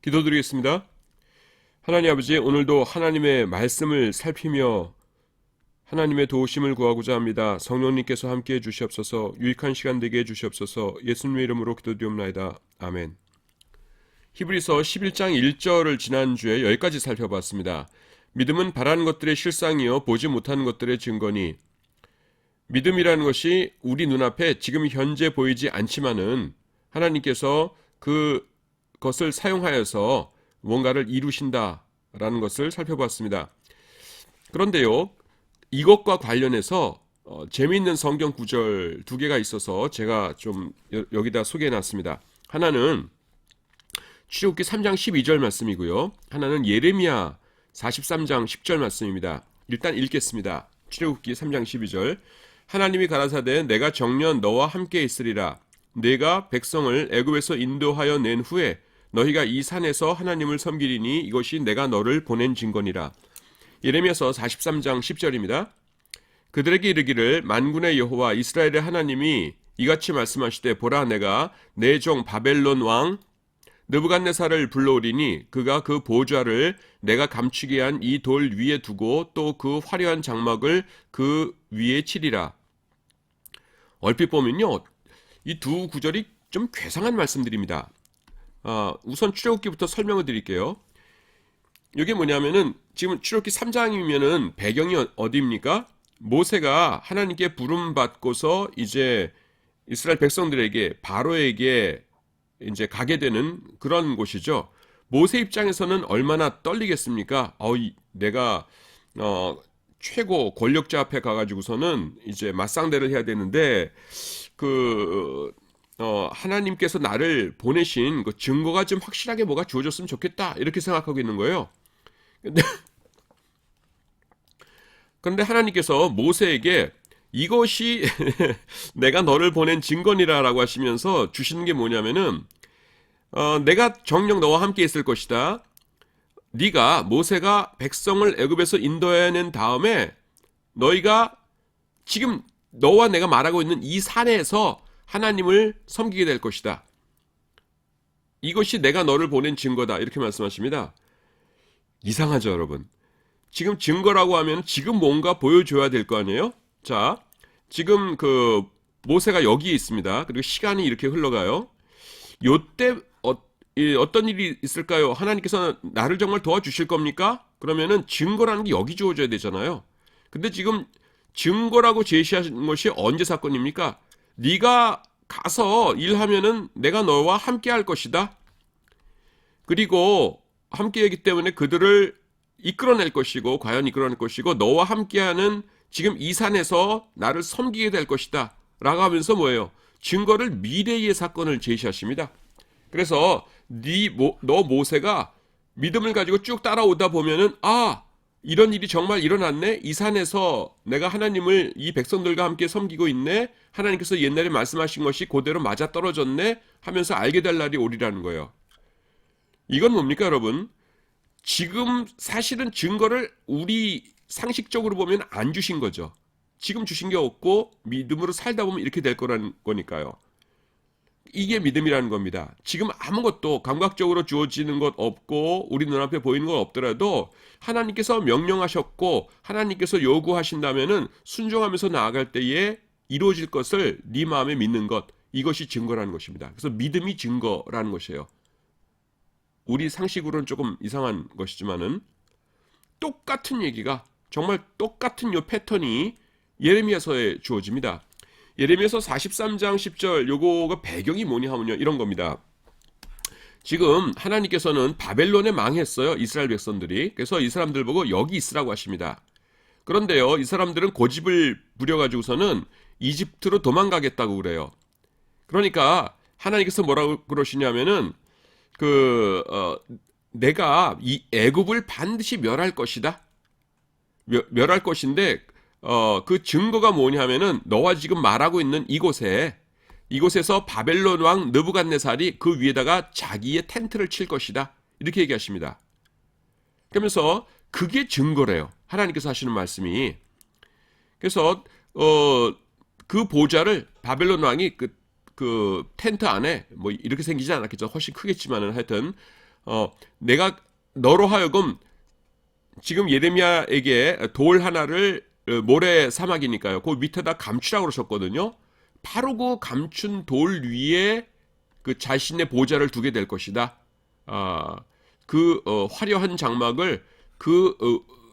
기도드리겠습니다. 하나님 아버지, 오늘도 하나님의 말씀을 살피며 하나님의 도우심을 구하고자 합니다. 성령님께서 함께해 주시옵소서. 유익한 시간 되게 해 주시옵소서. 예수님의 이름으로 기도드리옵나이다. 아멘. 히브리서 11장 1절을 지난주에 여기까지 살펴봤습니다. 믿음은 바라는 것들의 실상이요 보지 못하는 것들의 증거니, 믿음이라는 것이 우리 눈앞에 지금 현재 보이지 않지만은 하나님께서 그것을 사용하여서 뭔가를 이루신다라는 것을 살펴봤습니다. 그런데요, 이것과 관련해서 재미있는 성경 구절 두 개가 있어서 제가 좀 여기다 소개해놨습니다. 하나는 출애굽기 3장 12절 말씀이고요. 하나는 예레미야 43장 10절 말씀입니다. 일단 읽겠습니다. 출애굽기 3장 12절. 하나님이 가라사대 내가 정녕 너와 함께 있으리라. 내가 백성을 애굽에서 인도하여 낸 후에 너희가 이 산에서 하나님을 섬기리니 이것이 내가 너를 보낸 증거니라. 예레미야서 43장 10절입니다. 그들에게 이르기를 만군의 여호와 이스라엘의 하나님이 이같이 말씀하시되 보라 내가 내 종 바벨론 왕 느부갓네살을 불러오리니 그가 그 보좌를 내가 감추게 한 이 돌 위에 두고 또 그 화려한 장막을 그 위에 치리라. 얼핏 보면요, 이 두 구절이 좀 괴상한 말씀들입니다. 우선 출애굽기부터 설명을 드릴게요. 이게 뭐냐면은 지금 출애굽기 3장이면은 배경이 어디입니까? 모세가 하나님께 부름 받고서 이제 이스라엘 백성들에게 바로에게 이제 가게 되는 그런 곳이죠. 모세 입장에서는 얼마나 떨리겠습니까? 내가 최고 권력자 앞에 가가지고서는 이제 맞상대를 해야 되는데 하나님께서 나를 보내신 그 증거가 좀 확실하게 뭐가 주어졌으면 좋겠다 이렇게 생각하고 있는 거예요. 그런데 하나님께서 모세에게 이것이 내가 너를 보낸 증거니라라고 하시면서 주시는 게 뭐냐면은 내가 정녕 너와 함께 있을 것이다. 모세가 백성을 애굽에서 인도해낸 다음에 너희가 지금 너와 내가 말하고 있는 이 산에서 하나님을 섬기게 될 것이다. 이것이 내가 너를 보낸 증거다. 이렇게 말씀하십니다. 이상하죠, 여러분? 지금 증거라고 하면 지금 뭔가 보여줘야 될 거 아니에요? 자, 지금 모세가 여기에 있습니다. 그리고 시간이 이렇게 흘러가요. 요때 어떤 일이 있을까요? 하나님께서 나를 정말 도와주실 겁니까? 그러면은 증거라는 게 여기 주어져야 되잖아요. 근데 지금 증거라고 제시하는 것이 언제 사건입니까? 네가 가서 일하면은 내가 너와 함께 할 것이다. 그리고 함께하기 때문에 그들을 이끌어낼 것이고 과연 이끌어낼 것이고 너와 함께하는 지금 이 산에서 나를 섬기게 될 것이다 라고 하면서 뭐예요? 증거를 미래의 사건을 제시하십니다. 그래서 너 모세가 믿음을 가지고 쭉 따라오다 보면은 이런 일이 정말 일어났네. 이 산에서 내가 하나님을 이 백성들과 함께 섬기고 있네. 하나님께서 옛날에 말씀하신 것이 그대로 맞아떨어졌네 하면서 알게 될 날이 오리라는 거예요. 이건 뭡니까 여러분? 지금 사실은 증거를 우리 상식적으로 보면 안 주신 거죠. 지금 주신 게 없고 믿음으로 살다 보면 이렇게 될 거라는 거니까요. 이게 믿음이라는 겁니다. 지금 아무것도 감각적으로 주어지는 것 없고 우리 눈앞에 보이는 것 없더라도 하나님께서 명령하셨고 하나님께서 요구하신다면은 순종하면서 나아갈 때에 이루어질 것을 네 마음에 믿는 것, 이것이 증거라는 것입니다. 그래서 믿음이 증거라는 것이에요. 우리 상식으로는 조금 이상한 것이지만은 똑같은 얘기가 정말 똑같은 요 패턴이 예레미야서에 주어집니다. 예레미야서 43장 10절 요거가 배경이 뭐냐 하면요 이런 겁니다. 지금 하나님께서는 바벨론에 망했어요. 이스라엘 백성들이. 그래서 이 사람들 보고 여기 있으라고 하십니다. 그런데요 이 사람들은 고집을 부려가지고서는 이집트로 도망가겠다고 그래요. 그러니까 하나님께서 뭐라고 그러시냐면은 내가 이 애굽을 반드시 멸할 것이다. 멸할 것인데 그 증거가 뭐냐면은 너와 지금 말하고 있는 이곳에서 바벨론 왕 느부갓네살이 그 위에다가 자기의 텐트를 칠 것이다. 이렇게 얘기하십니다. 그러면서 그게 증거래요. 하나님께서 하시는 말씀이. 그래서 그 보좌를 바벨론 왕이 그 텐트 안에 뭐 이렇게 생기지 않았겠죠. 훨씬 크겠지만은 하여튼 내가 너로 하여금 지금 예레미야에게 돌 하나를 모래 사막이니까요. 그 밑에다 감추라고 그러셨거든요. 바로 그 감춘 돌 위에 그 자신의 보좌를 두게 될 것이다. 화려한 장막을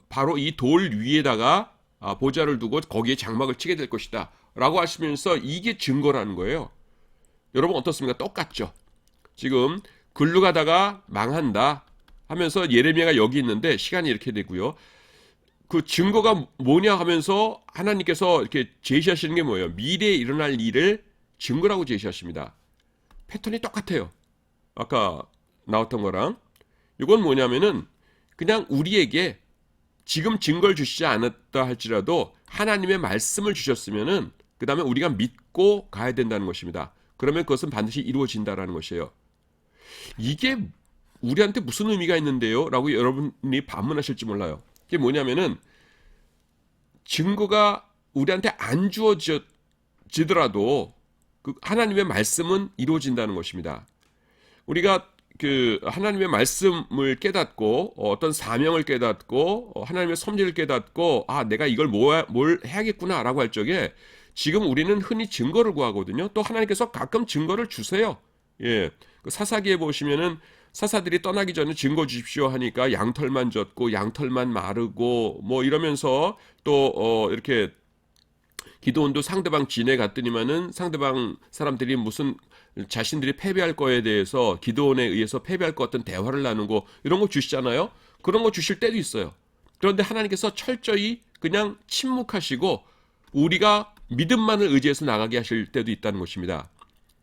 바로 이 돌 위에다가 보좌를 두고 거기에 장막을 치게 될 것이다. 라고 하시면서 이게 증거라는 거예요. 여러분 어떻습니까? 똑같죠. 지금 글로 가다가 망한다 하면서 예레미야가 여기 있는데 시간이 이렇게 되고요. 그 증거가 뭐냐 하면서 하나님께서 이렇게 제시하시는 게 뭐예요? 미래에 일어날 일을 증거라고 제시하십니다. 패턴이 똑같아요. 아까 나왔던 거랑. 이건 뭐냐면은 그냥 우리에게 지금 증거를 주시지 않았다 할지라도 하나님의 말씀을 주셨으면은 그 다음에 우리가 믿고 가야 된다는 것입니다. 그러면 그것은 반드시 이루어진다라는 것이에요. 이게 우리한테 무슨 의미가 있는데요? 라고 여러분이 반문하실지 몰라요. 이게 뭐냐면은 증거가 우리한테 안 주어지더라도 그 하나님의 말씀은 이루어진다는 것입니다. 우리가 그 하나님의 말씀을 깨닫고 어떤 사명을 깨닫고 하나님의 섭리를 깨닫고 내가 이걸 뭘 해야겠구나라고 할 적에 지금 우리는 흔히 증거를 구하거든요. 또 하나님께서 가끔 증거를 주세요. 예, 그 사사기에 보시면은 사사들이 떠나기 전에 증거 주십시오 하니까 양털만 젖고 양털만 마르고 뭐 이러면서 또 이렇게 기도원도 상대방 진에 갔더니만은 상대방 사람들이 무슨 자신들이 패배할 거에 대해서 기도원에 의해서 패배할 것 같은 대화를 나누고 이런 거 주시잖아요. 그런 거 주실 때도 있어요. 그런데 하나님께서 철저히 그냥 침묵하시고 우리가 믿음만을 의지해서 나가게 하실 때도 있다는 것입니다.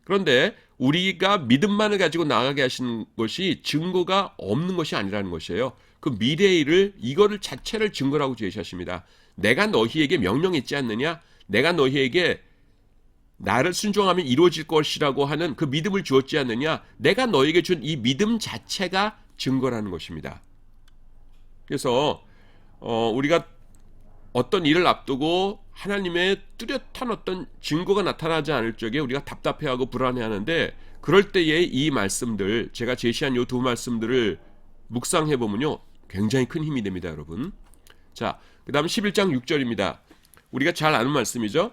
그런데 우리가 믿음만을 가지고 나가게 하시는 것이 증거가 없는 것이 아니라는 것이에요. 그 미래의 일을 이거를 자체를 증거라고 제시하십니다. 내가 너희에게 명령했지 않느냐? 내가 너희에게 나를 순종하면 이루어질 것이라고 하는 그 믿음을 주었지 않느냐? 내가 너에게 준 이 믿음 자체가 증거라는 것입니다. 그래서 우리가 어떤 일을 앞두고 하나님의 뚜렷한 어떤 증거가 나타나지 않을 적에 우리가 답답해하고 불안해하는데 그럴 때에 이 말씀들 제가 제시한 이 두 말씀들을 묵상해보면요 굉장히 큰 힘이 됩니다. 여러분. 자, 그 다음 11장 6절입니다. 우리가 잘 아는 말씀이죠.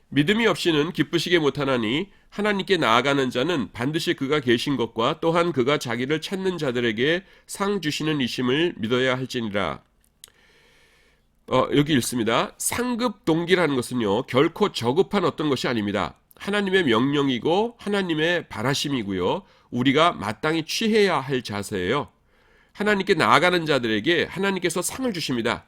믿음이 없이는 기쁘시게 못하나니 하나님께 나아가는 자는 반드시 그가 계신 것과 또한 그가 자기를 찾는 자들에게 상 주시는 이심을 믿어야 할지니라. 여기 읽습니다. 상급 동기라는 것은요 결코 저급한 어떤 것이 아닙니다. 하나님의 명령이고 하나님의 바라심이고요 우리가 마땅히 취해야 할 자세예요. 하나님께 나아가는 자들에게 하나님께서 상을 주십니다.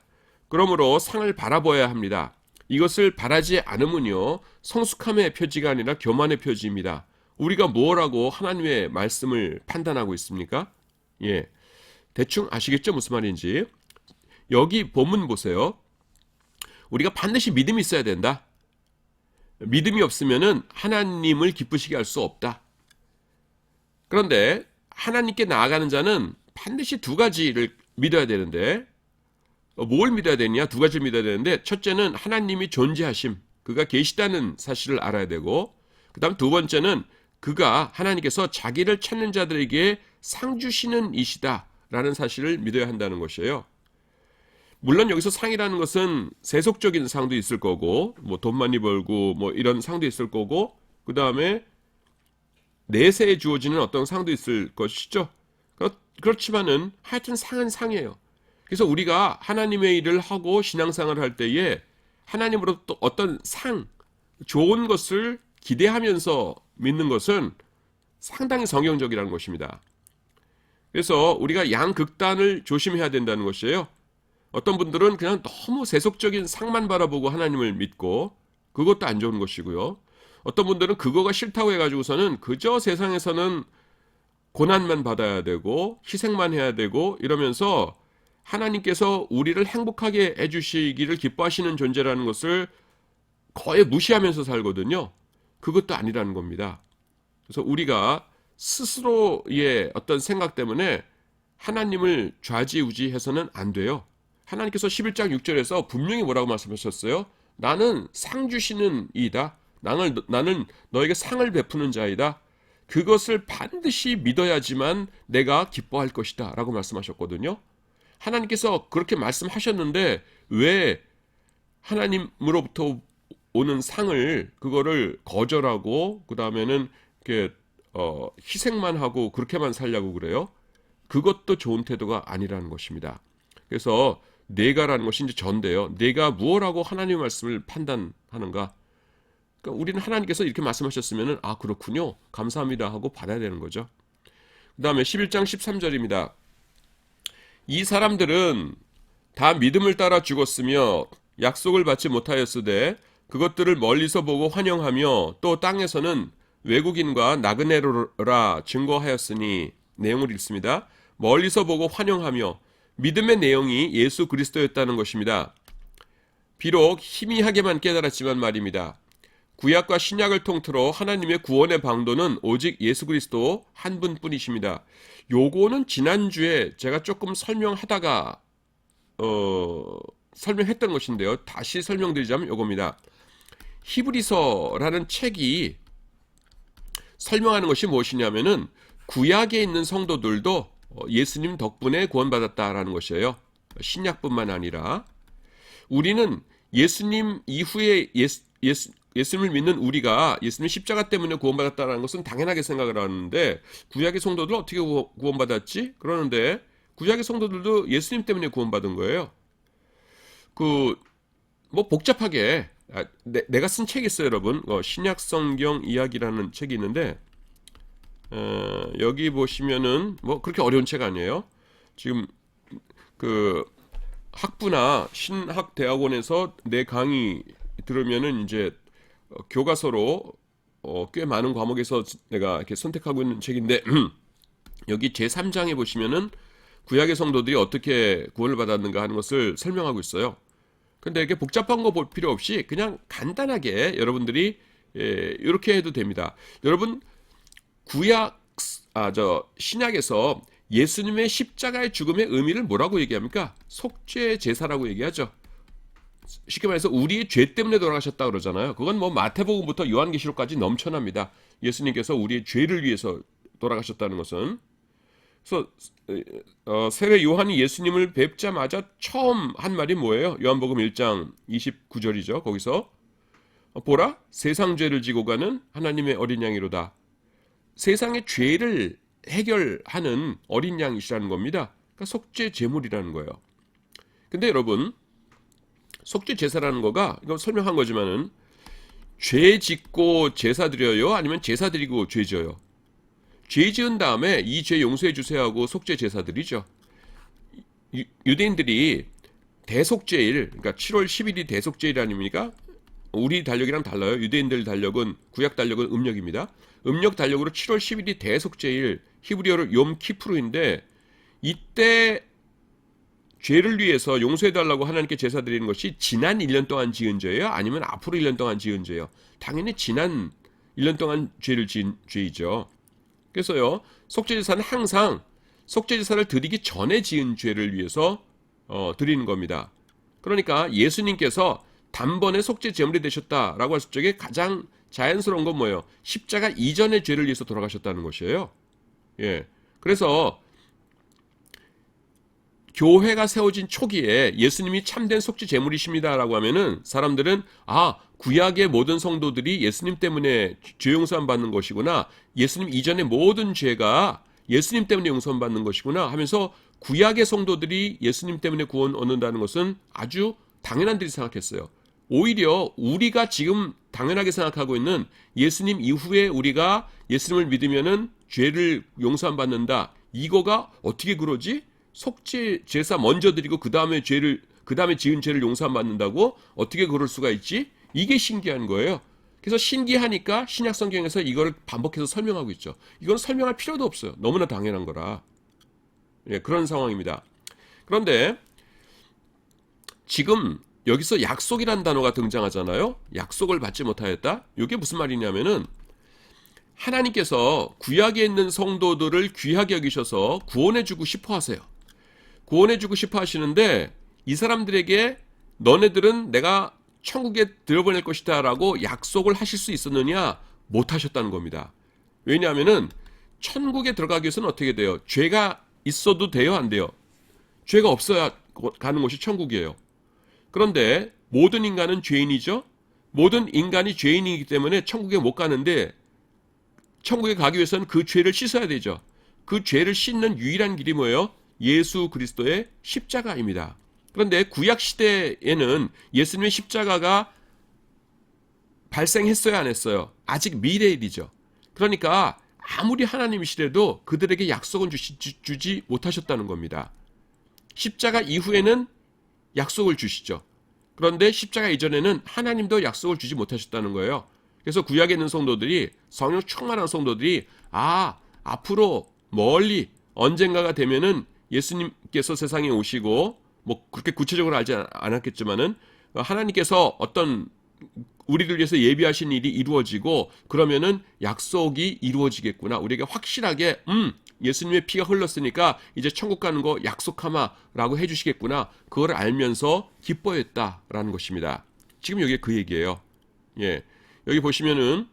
그러므로 상을 바라보아야 합니다. 이것을 바라지 않으면요 성숙함의 표지가 아니라 교만의 표지입니다. 우리가 뭐라고 하나님의 말씀을 판단하고 있습니까? 예, 대충 아시겠죠 무슨 말인지. 여기 본문 보세요. 우리가 반드시 믿음이 있어야 된다. 믿음이 없으면은 하나님을 기쁘시게 할 수 없다. 그런데 하나님께 나아가는 자는 반드시 두 가지를 믿어야 되는데 뭘 믿어야 되느냐? 두 가지를 믿어야 되는데 첫째는 하나님이 존재하심, 그가 계시다는 사실을 알아야 되고 그 다음 두 번째는 그가 하나님께서 자기를 찾는 자들에게 상 주시는 이시다 라는 사실을 믿어야 한다는 것이에요. 물론 여기서 상이라는 것은 세속적인 상도 있을 거고 뭐 돈 많이 벌고 뭐 이런 상도 있을 거고 그 다음에 내세에 주어지는 어떤 상도 있을 것이죠. 그렇지만은 하여튼 상은 상이에요. 그래서 우리가 하나님의 일을 하고 신앙생활을 할 때에 하나님으로부터 어떤 상, 좋은 것을 기대하면서 믿는 것은 상당히 성경적이라는 것입니다. 그래서 우리가 양극단을 조심해야 된다는 것이에요. 어떤 분들은 그냥 너무 세속적인 상만 바라보고 하나님을 믿고 그것도 안 좋은 것이고요. 어떤 분들은 그거가 싫다고 해가지고서는 그저 세상에서는 고난만 받아야 되고 희생만 해야 되고 이러면서 하나님께서 우리를 행복하게 해주시기를 기뻐하시는 존재라는 것을 거의 무시하면서 살거든요. 그것도 아니라는 겁니다. 그래서 우리가 스스로의 어떤 생각 때문에 하나님을 좌지우지해서는 안 돼요. 하나님께서 11장 6절에서 분명히 뭐라고 말씀하셨어요? 나는 상 주시는 이다. 나는 너에게 상을 베푸는 자이다. 그것을 반드시 믿어야지만 내가 기뻐할 것이다 라고 말씀하셨거든요. 하나님께서 그렇게 말씀하셨는데 왜 하나님으로부터 오는 상을 그거를 거절하고 그 다음에는 이렇게 희생만 하고 그렇게만 살려고 그래요? 그것도 좋은 태도가 아니라는 것입니다. 그래서 내가라는 것이 이제 전데요. 내가 무엇하고 하나님의 말씀을 판단하는가? 그러니까 우리는 하나님께서 이렇게 말씀하셨으면 아 그렇군요. 감사합니다 하고 받아야 되는 거죠. 그 다음에 11장 13절입니다. 이 사람들은 다 믿음을 따라 죽었으며 약속을 받지 못하였으되 그것들을 멀리서 보고 환영하며 또 땅에서는 외국인과 나그네로라 증거하였으니 내용을 읽습니다. 멀리서 보고 환영하며 믿음의 내용이 예수 그리스도였다는 것입니다. 비록 희미하게만 깨달았지만 말입니다. 구약과 신약을 통틀어 하나님의 구원의 방도는 오직 예수 그리스도 한 분뿐이십니다. 요거는 지난주에 제가 조금 설명하다가 설명했던 것인데요. 다시 설명드리자면 요겁니다. 히브리서라는 책이 설명하는 것이 무엇이냐면은 구약에 있는 성도들도 예수님 덕분에 구원받았다라는 것이에요. 신약뿐만 아니라 우리는 예수님 이후에 예수님을 믿는 우리가 예수님 십자가 때문에 구원받았다는 것은 당연하게 생각을 하는데 구약의 성도들 어떻게 구원받았지? 그러는데 구약의 성도들도 예수님 때문에 구원받은 거예요. 뭐 복잡하게 내가 쓴 책이 있어요, 여러분. 신약 성경 이야기라는 책이 있는데 여기 보시면은 뭐 그렇게 어려운 책 아니에요. 지금 그 학부나 신학대학원에서 내 강의 들으면은 이제 교과서로 꽤 많은 과목에서 내가 이렇게 선택하고 있는 책인데 여기 제3장에 보시면은 구약의 성도들이 어떻게 구원을 받았는가 하는 것을 설명하고 있어요. 근데 이렇게 복잡한 거 볼 필요 없이 그냥 간단하게 여러분들이 이렇게 해도 됩니다. 여러분 신약에서 예수님의 십자가의 죽음의 의미를 뭐라고 얘기합니까? 속죄 제사라고 얘기하죠. 쉽게 말해서 우리의 죄 때문에 돌아가셨다 그러잖아요. 그건 뭐 마태복음부터 요한계시록까지 넘쳐납니다. 예수님께서 우리의 죄를 위해서 돌아가셨다는 것은. 그래서 세례 요한이 예수님을 뵙자마자 처음 한 말이 뭐예요? 요한복음 1장 29절이죠. 거기서 보라 세상 죄를 지고 가는 하나님의 어린 양이로다. 세상의 죄를 해결하는 어린 양이시라는 겁니다. 그러니까 속죄 제물이라는 거예요. 근데 여러분 속죄 제사라는 거가 이거 설명한 거지만은 죄 짓고 제사 드려요? 아니면 제사 드리고 죄 지어요? 죄 지은 다음에 이 죄 용서해 주세요 하고 속죄 제사 드리죠. 유대인들이 대속죄일, 그러니까 7월 10일이 대속죄일 아닙니까? 우리 달력이랑 달라요. 유대인들 달력은 구약 달력은 음력입니다. 음력 달력으로 7월 10일이 대속죄일, 히브리어로 욤 키프루인데 이때 죄를 위해서 용서해달라고 하나님께 제사 드리는 것이 지난 1년 동안 지은 죄예요? 아니면 앞으로 1년 동안 지은 죄예요? 당연히 지난 1년 동안 죄를 지은 죄이죠. 그래서요, 속죄제사는 항상 속죄제사를 드리기 전에 지은 죄를 위해서 드리는 겁니다. 그러니까 예수님께서 단번에 속죄 제물이 되셨다라고 했을 적에 가장 자연스러운 건 뭐예요? 십자가 이전의 죄를 위해서 돌아가셨다는 것이에요. 예. 그래서 교회가 세워진 초기에 예수님이 참된 속죄 제물이십니다라고 하면은 사람들은 구약의 모든 성도들이 예수님 때문에 죄 용서함 받는 것이구나. 예수님 이전의 모든 죄가 예수님 때문에 용서함 받는 것이구나 하면서 구약의 성도들이 예수님 때문에 구원 얻는다는 것은 아주 당연한 일이 생각했어요. 오히려 우리가 지금 당연하게 생각하고 있는 예수님 이후에 우리가 예수님을 믿으면은 죄를 용서함 받는다. 이거가 어떻게 그러지? 속죄 제사 먼저 드리고 그 다음에 지은 죄를 용서함 받는다고 어떻게 그럴 수가 있지? 이게 신기한 거예요. 그래서 신기하니까 신약 성경에서 이걸 반복해서 설명하고 있죠. 이건 설명할 필요도 없어요. 너무나 당연한 거라. 예, 그런 상황입니다. 그런데 지금 여기서 약속이란 단어가 등장하잖아요. 약속을 받지 못하였다. 이게 무슨 말이냐면은 하나님께서 구약에 있는 성도들을 귀하게 여기셔서 구원해주고 싶어 하세요. 구원해주고 싶어 하시는데 이 사람들에게 너네들은 내가 천국에 들어보낼 것이다 라고 약속을 하실 수 있었느냐? 못하셨다는 겁니다. 왜냐하면은 천국에 들어가기 위해서는 어떻게 돼요? 죄가 있어도 돼요, 안 돼요? 죄가 없어야 가는 곳이 천국이에요. 그런데 모든 인간은 죄인이죠. 모든 인간이 죄인이기 때문에 천국에 못 가는데 천국에 가기 위해서는 그 죄를 씻어야 되죠. 그 죄를 씻는 유일한 길이 뭐예요? 예수 그리스도의 십자가입니다. 그런데 구약 시대에는 예수님의 십자가가 발생했어요, 안 했어요? 아직 미래 일이죠. 그러니까 아무리 하나님이시래도 그들에게 약속은 주지 못하셨다는 겁니다. 십자가 이후에는 약속을 주시죠. 그런데 십자가 이전에는 하나님도 약속을 주지 못하셨다는 거예요. 그래서 구약에 있는 성도들이, 성령 충만한 성도들이 앞으로 멀리 언젠가가 되면은 예수님께서 세상에 오시고, 뭐 그렇게 구체적으로 알지 않았겠지만은 하나님께서 어떤 우리를 위해서 예비하신 일이 이루어지고 그러면은 약속이 이루어지겠구나. 우리에게 확실하게 예수님의 피가 흘렀으니까 이제 천국 가는 거 약속하마라고 해주시겠구나. 그걸 알면서 기뻐했다라는 것입니다. 지금 여기 그 얘기예요. 예, 여기 보시면은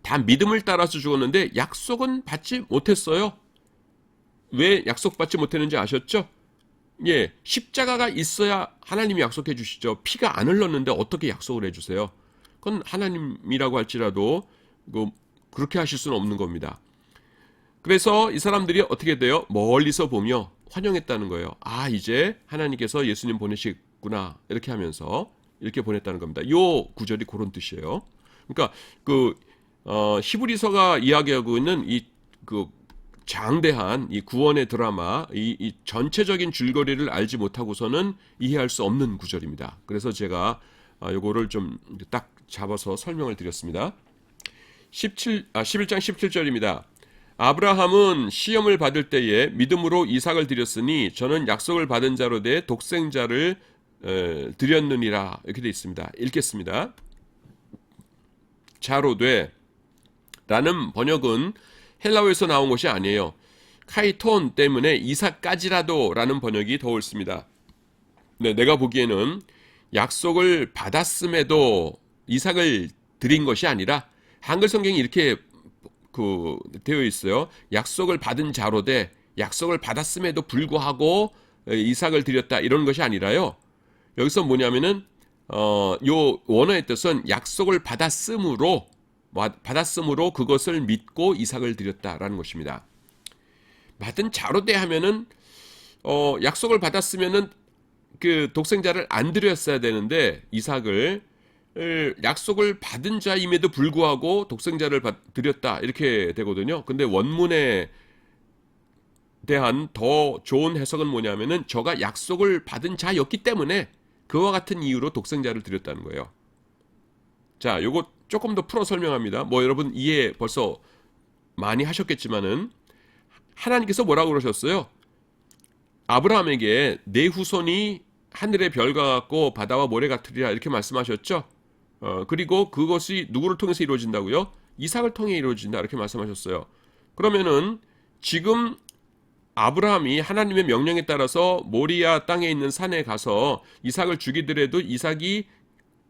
다 믿음을 따라서 죽었는데 약속은 받지 못했어요. 왜 약속받지 못했는지 아셨죠? 예, 십자가가 있어야 하나님이 약속해 주시죠. 피가 안 흘렀는데 어떻게 약속을 해주세요? 그건 하나님이라고 할지라도 그렇게 하실 수는 없는 겁니다. 그래서 이 사람들이 어떻게 돼요? 멀리서 보며 환영했다는 거예요. 이제 하나님께서 예수님 보내시구나. 이렇게 하면서 이렇게 보냈다는 겁니다. 요 구절이 그런 뜻이에요. 그러니까 히브리서가 이야기하고 있는 그 장대한 이 구원의 드라마, 이 전체적인 줄거리를 알지 못하고서는 이해할 수 없는 구절입니다. 그래서 제가 요거를 좀 딱 잡아서 설명을 드렸습니다. 11장 17절입니다. 아브라함은 시험을 받을 때에 믿음으로 이삭을 드렸으니 저는 약속을 받은 자로 돼 독생자를 드렸느니라. 이렇게 되어 있습니다. 읽겠습니다. 자로 돼 라는 번역은 헬라어에서 나온 것이 아니에요. 카이톤 때문에 이삭까지라도 라는 번역이 더 옳습니다. 네, 내가 보기에는 약속을 받았음에도 이삭을 드린 것이 아니라 한글 성경이 이렇게 되어 있어요. 약속을 받은 자로 돼 약속을 받았음에도 불구하고 이삭을 드렸다 이런 것이 아니라요. 여기서 뭐냐면은 요 원어의 뜻은 약속을 받았음으로 그것을 믿고 이삭을 드렸다라는 것입니다. 받은 자로 돼 하면은 약속을 받았으면은 그 독생자를 안 드렸어야 되는데 이삭을 약속을 받은 자임에도 불구하고 독생자를 드렸다 이렇게 되거든요. 근데 원문에 대한 더 좋은 해석은 뭐냐면은 저가 약속을 받은 자였기 때문에 그와 같은 이유로 독생자를 드렸다는 거예요. 자, 요거 조금 더 풀어 설명합니다. 뭐 여러분 이해 벌써 많이 하셨겠지만은 하나님께서 뭐라고 그러셨어요? 아브라함에게 내 후손이 하늘의 별과 같고 바다와 모래 같으리라 이렇게 말씀하셨죠. 그리고 그것이 누구를 통해서 이루어진다고요? 이삭을 통해 이루어진다 이렇게 말씀하셨어요. 그러면은 지금 아브라함이 하나님의 명령에 따라서 모리아 땅에 있는 산에 가서 이삭을 죽이더라도 이삭이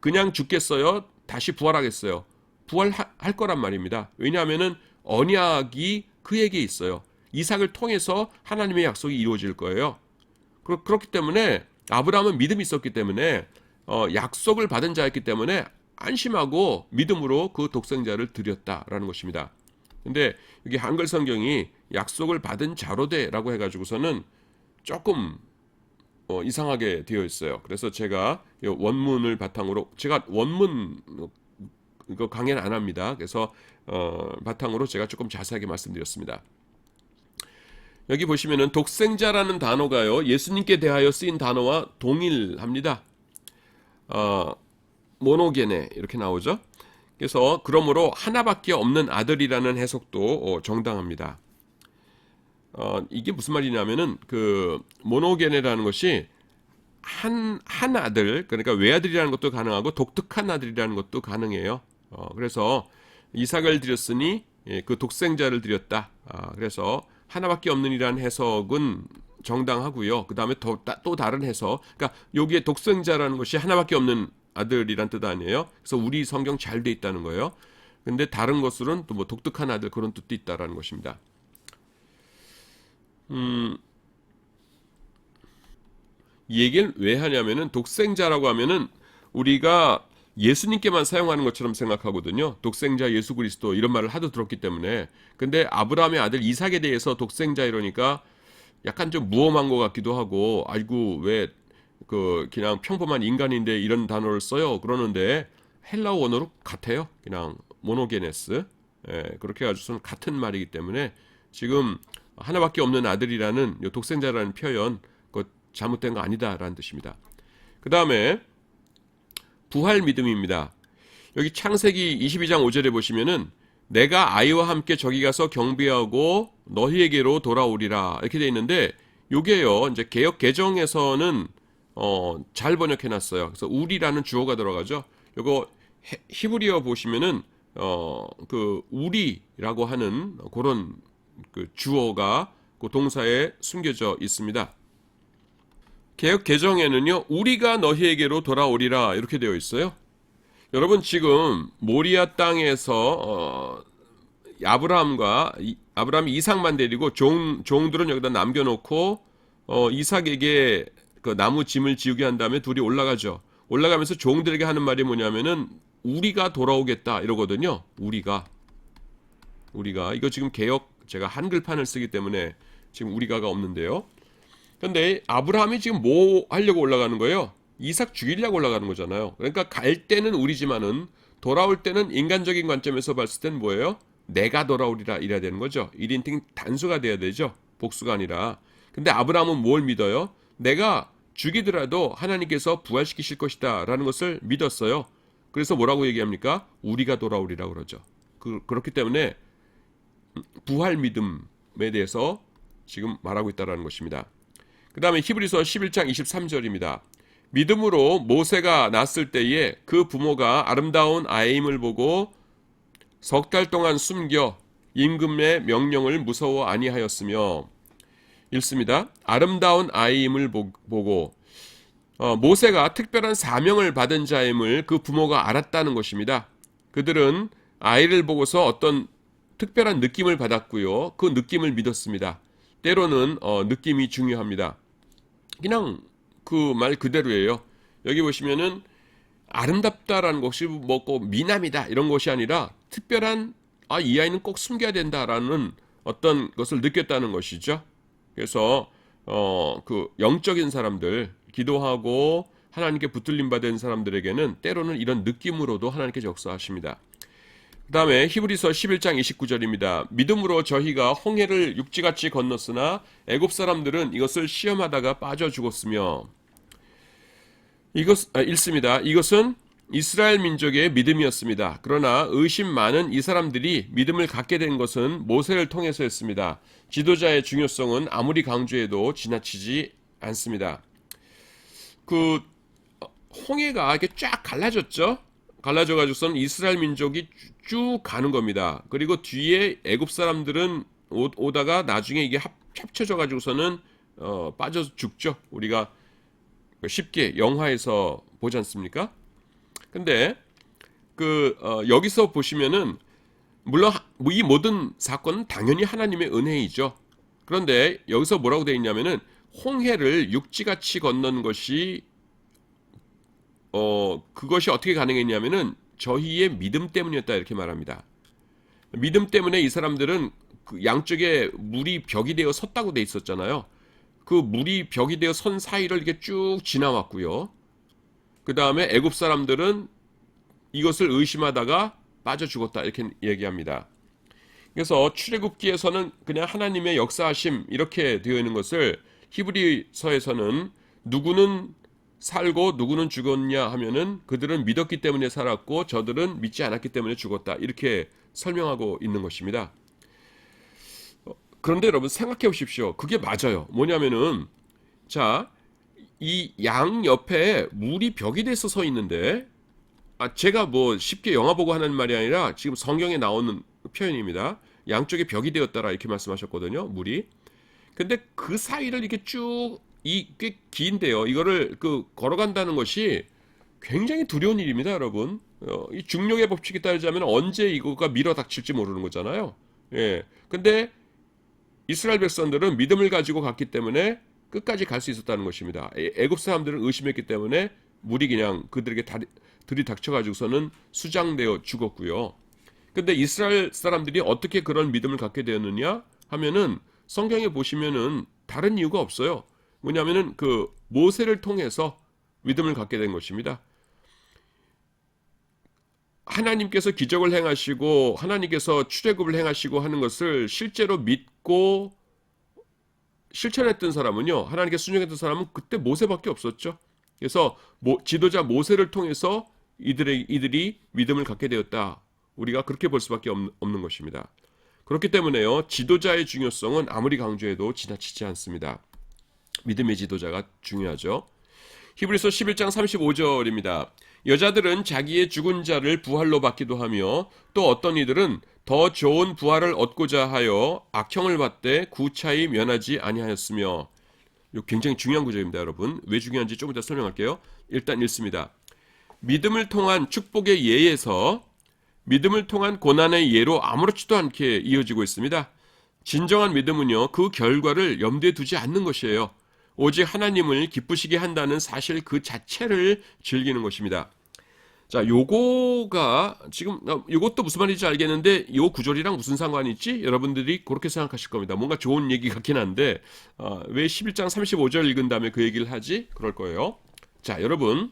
그냥 죽겠어요? 다시 부활하겠어요? 부활할 거란 말입니다. 왜냐하면은 언약이 그에게 있어요. 이삭을 통해서 하나님의 약속이 이루어질 거예요. 그렇기 때문에 아브라함은 믿음이 있었기 때문에 약속을 받은 자였기 때문에 안심하고 믿음으로 그 독생자를 드렸다라는 것입니다. 근데 여기 한글 성경이 약속을 받은 자로 돼라고 해가지고서는 조금 이상하게 되어 있어요. 그래서 제가 원문을 바탕으로 제가 원문 이거 강의는 안 합니다. 그래서 바탕으로 제가 조금 자세하게 말씀드렸습니다. 여기 보시면은 독생자라는 단어가요 예수님께 대하여 쓰인 단어와 동일합니다. 모노게네 이렇게 나오죠. 그래서 그러므로 하나밖에 없는 아들이라는 해석도 정당합니다. 이게 무슨 말이냐면은 그 모노게네라는 것이 한 아들, 그러니까 외아들이라는 것도 가능하고 독특한 아들이라는 것도 가능해요. 그래서 이삭을 드렸으니 그 독생자를 드렸다. 그래서 하나밖에 없는이라는 해석은 정당하고요. 그 다음에 또 다른 해석, 그러니까 여기에 독생자라는 것이 하나밖에 없는 아들이란 뜻 아니에요. 그래서 우리 성경 잘 돼 있다는 거예요. 근데 다른 것으로는 또 뭐 독특한 아들 그런 뜻도 있다라는 것입니다. 이 얘기를 왜 하냐면은 독생자라고 하면은 우리가 예수님께만 사용하는 것처럼 생각하거든요. 독생자 예수 그리스도 이런 말을 하도 들었기 때문에. 근데 아브라함의 아들 이삭에 대해서 독생자 이러니까 약간 좀 무엄한 것 같기도 하고, 아이고 왜 그 그냥 평범한 인간인데 이런 단어를 써요 그러는데 헬라어 원어로 같아요. 그냥 모노게네스. 예, 그렇게 가지고서는 같은 말이기 때문에 지금 하나밖에 없는 아들이라는 요 독생자라는 표현 그거 잘못된 거 아니다라는 뜻입니다. 그 다음에 부활 믿음입니다. 여기 창세기 22장 5절에 보시면은 내가 아이와 함께 저기 가서 경배하고 너희에게로 돌아오리라 이렇게 돼 있는데 요게요 이제 개역 개정에서는 잘 번역해 놨어요. 그래서 우리라는 주어가 들어가죠. 요거 히브리어 보시면은 그 우리라고 하는 그런 그 주어가 그 동사에 숨겨져 있습니다. 개역 개정에는요 우리가 너희에게로 돌아오리라 이렇게 되어 있어요. 여러분 지금 모리아 땅에서 아브라함이 이삭만 데리고 종들은 여기다 남겨놓고 이삭에게 그 나무 짐을 지우게 한 다음에 둘이 올라가죠. 올라가면서 종들에게 하는 말이 뭐냐면은 우리가 돌아오겠다 이러거든요. 우리가 이거 지금 개역 제가 한글판을 쓰기 때문에 지금 우리가가 없는데요. 근데 아브라함이 지금 뭐 하려고 올라가는 거예요? 이삭 죽이려고 올라가는 거잖아요. 그러니까 갈 때는 우리지만은 돌아올 때는 인간적인 관점에서 봤을 땐 뭐예요? 내가 돌아오리라 이래야 되는 거죠. 1인칭 단수가 돼야 되죠. 복수가 아니라. 근데 아브라함은 뭘 믿어요? 내가 죽이더라도 하나님께서 부활시키실 것이다 라는 것을 믿었어요. 그래서 뭐라고 얘기합니까? 우리가 돌아오리라 그러죠. 그렇기 때문에 부활 믿음에 대해서 지금 말하고 있다는 것입니다. 그 다음에 히브리서 11장 23절입니다. 믿음으로 모세가 낳았을 때에 그 부모가 아름다운 아이임을 보고 석 달 동안 숨겨 임금의 명령을 무서워 아니하였으며 읽습니다. 아름다운 아이임을 보고 모세가 특별한 사명을 받은 자임을 그 부모가 알았다는 것입니다. 그들은 아이를 보고서 어떤 특별한 느낌을 받았고요. 그 느낌을 믿었습니다. 때로는 느낌이 중요합니다. 그냥 그 말 그대로예요. 여기 보시면은 아름답다라는 것이 뭐 미남이다 이런 것이 아니라 특별한 이 아이는 꼭 숨겨야 된다라는 어떤 것을 느꼈다는 것이죠. 그래서 그 영적인 사람들 기도하고 하나님께 붙들림 받은 사람들에게는 때로는 이런 느낌으로도 하나님께서 역사하십니다. 그 다음에 히브리서 11장 29절입니다. 믿음으로 저희가 홍해를 육지같이 건넜으나 애굽 사람들은 이것을 시험하다가 빠져 죽었으며 읽습니다. 이것은 이스라엘 민족의 믿음이었습니다. 그러나 의심 많은 이 사람들이 믿음을 갖게 된 것은 모세를 통해서였습니다. 지도자의 중요성은 아무리 강조해도 지나치지 않습니다. 그 홍해가 이렇게 쫙 갈라졌죠. 갈라져가지고서는 이스라엘 민족이 쭉 가는 겁니다. 그리고 뒤에 애굽 사람들은 오다가 나중에 이게 합쳐져가지고서는 빠져 죽죠. 우리가 쉽게 영화에서 보지 않습니까? 근데 여기서 보시면은 물론 이 모든 사건은 당연히 하나님의 은혜이죠. 그런데 여기서 뭐라고 되어 있냐면은 홍해를 육지같이 건넌 것이 그것이 어떻게 가능했냐면은 저희의 믿음 때문이었다 이렇게 말합니다. 믿음 때문에 이 사람들은 그 양쪽에 물이 벽이 되어 섰다고 돼 있었잖아요. 그 물이 벽이 되어 선 사이를 이렇게 쭉 지나왔고요. 그 다음에 애굽 사람들은 이것을 의심하다가 빠져 죽었다 이렇게 얘기합니다. 그래서 출애굽기에서는 그냥 하나님의 역사하심 이렇게 되어 있는 것을 히브리서에서는 누구는 살고 누구는 죽었냐 하면은 그들은 믿었기 때문에 살았고 저들은 믿지 않았기 때문에 죽었다 이렇게 설명하고 있는 것입니다. 그런데 여러분 생각해 보십시오. 그게 맞아요. 뭐냐면은 자, 이 양 옆에 물이 벽이 돼서 서 있는데 제가 뭐 쉽게 영화 보고 하는 말이 아니라 지금 성경에 나오는 표현입니다. 양쪽에 벽이 되었다라 이렇게 말씀하셨거든요. 물이. 근데 그 사이를 이렇게 쭉 꽤 긴데요. 이거를 걸어간다는 것이 굉장히 두려운 일입니다, 여러분. 이 중력의 법칙에 따르자면 언제 이거가 밀어닥칠지 모르는 거잖아요. 예. 근데 이스라엘 백성들은 믿음을 가지고 갔기 때문에 끝까지 갈 수 있었다는 것입니다. 애굽 사람들은 의심했기 때문에 물이 그냥 그들에게 들이닥쳐가지고서는 수장되어 죽었고요. 근데 이스라엘 사람들이 어떻게 그런 믿음을 갖게 되었느냐 하면은 성경에 보시면은 다른 이유가 없어요. 뭐냐면은 그 모세를 통해서 믿음을 갖게 된 것입니다. 하나님께서 기적을 행하시고 하나님께서 출애굽을 행하시고 하는 것을 실제로 믿고 실천했던 사람은요, 하나님께 순종했던 사람은 그때 모세밖에 없었죠. 그래서 지도자 모세를 통해서 이들이 믿음을 갖게 되었다. 우리가 그렇게 볼 수밖에 없는 것입니다. 그렇기 때문에요, 지도자의 중요성은 아무리 강조해도 지나치지 않습니다. 믿음의 지도자가 중요하죠. 히브리서 11장 35절입니다. 여자들은 자기의 죽은 자를 부활로 받기도 하며 또 어떤 이들은 더 좋은 부활을 얻고자 하여 악형을 받되 구차히 면하지 아니하였으며. 이거 굉장히 중요한 구절입니다, 여러분. 왜 중요한지 조금 이따 설명할게요. 일단 읽습니다. 믿음을 통한 축복의 예에서 믿음을 통한 고난의 예로 아무렇지도 않게 이어지고 있습니다. 진정한 믿음은요, 그 결과를 염두에 두지 않는 것이에요. 오직 하나님을 기쁘시게 한다는 사실 그 자체를 즐기는 것입니다. 자, 요거가 지금 요것도 무슨 말인지 알겠는데 요 구절이랑 무슨 상관이 있지? 여러분들이 그렇게 생각하실 겁니다. 뭔가 좋은 얘기 같긴 한데 왜 11장 35절 읽은 다음에 그 얘기를 하지? 그럴 거예요. 자, 여러분,